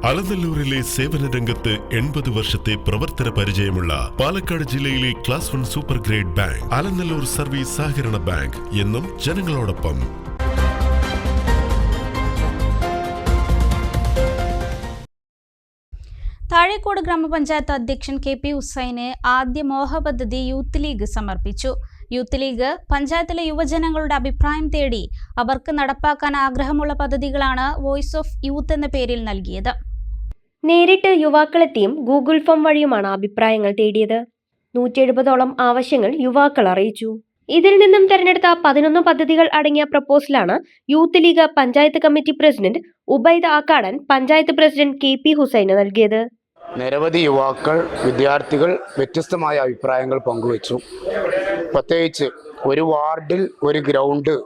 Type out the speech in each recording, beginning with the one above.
അലനല്ലൂരിലെ സേവന രംഗത്ത് 80 വർഷത്തെ പ്രവർത്തന പരിചയമുള്ള പാലക്കാട് ജില്ലയിലെ class 1 super grade bank Alanallur service സഹകരണ ബാങ്ക് എന്നും ജനങ്ങളോടൊപ്പം. താഴേക്കോട് ഗ്രാമപഞ്ചായത്ത് അധ്യക്ഷൻ KP ഹുസൈന് ആദ്യ മോഹ പദ്ധതി യൂത്ത് ലീഗ് സമർപ്പിച്ചു. യൂത്ത് ലീഗ് പഞ്ചായത്തിലെ യുവജനങ്ങളുടെ അഭിപ്രായം തേടി അവർക്ക് നടപ്പാക്കാൻ ആഗ്രഹമുള്ള പദ്ധതികളാണ് വോയിസ് ഓഫ് യൂത്ത് എന്ന പേരിൽ നൽകിയത്. നേരിട്ട് യുവാക്കളെത്തിയും ഗൂഗിൾ ഫോം വഴിയുമാണ് അഭിപ്രായങ്ങൾ തേടിയത്. 170ഓളം ആവശ്യങ്ങൾ യുവാക്കൾ അറിയിച്ചു. ഇതിൽ നിന്നും തെരഞ്ഞെടുത്ത 11 പദ്ധതികൾ അടങ്ങിയ പ്രപ്പോസലാണ് youth league panchayat committee president Ubaida Akkadan panchayat president KP ഹുസൈന് നൽകിയത്. നിരവധി യുവാക്കൾ, വിദ്യാർത്ഥികൾ വ്യത്യസ്തമായ അഭിപ്രായങ്ങൾ പങ്കുവച്ചു. പ്രത്യേകിച്ച് ഒരു വാർഡിൽ ഒരു ഗ്രൗണ്ട്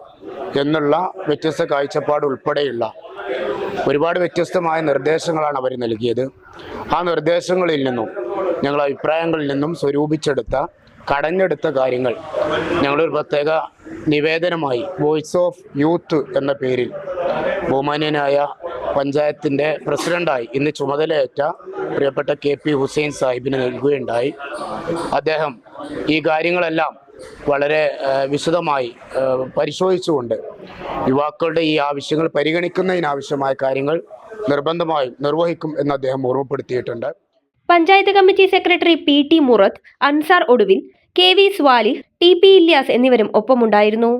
എന്നുള്ള വ്യത്യസ്ത കാഴ്ചപ്പാട് ഉൾപ്പെടെയുള്ള ഒരുപാട് വ്യത്യസ്തമായ നിർദ്ദേശങ്ങളാണ് അവർ നൽകിയത്. ആ നിർദ്ദേശങ്ങളിൽ നിന്നും ഞങ്ങൾ അഭിപ്രായങ്ങളിൽ നിന്നും സ്വരൂപിച്ചെടുത്ത കടഞ്ഞെടുത്ത കാര്യങ്ങൾ ഞങ്ങളൊരു പ്രത്യേക നിവേദനമായി വോയിസ് ഓഫ് യൂത്ത് എന്ന പേരിൽ ബഹുമാന്യനായ പഞ്ചായത്തിൻ്റെ പ്രസിഡന്റായി ഇന്ന് ചുമതലയേറ്റ പ്രിയപ്പെട്ട KP ഹുസൈൻ സാഹിബിന് നൽകുകയുണ്ടായി. അദ്ദേഹം ഈ കാര്യങ്ങളെല്ലാം വളരെ വിശദമായി പരിശോധിച്ചുകൊണ്ട് യുവാക്കളുടെ ഈ ആവശ്യങ്ങൾ പരിഗണിക്കുന്നതിനാവശ്യമായ കാര്യങ്ങൾ നിർബന്ധമായും നിർവഹിക്കും എന്ന് അദ്ദേഹം ഓർമ്മപ്പെടുത്തിയിട്ടുണ്ട്. Panchayat committee secretary PT Murath, Ansar Oduvil, KV Swalih, TP Ilyas എന്നിവരും ഒപ്പമുണ്ടായിരുന്നു.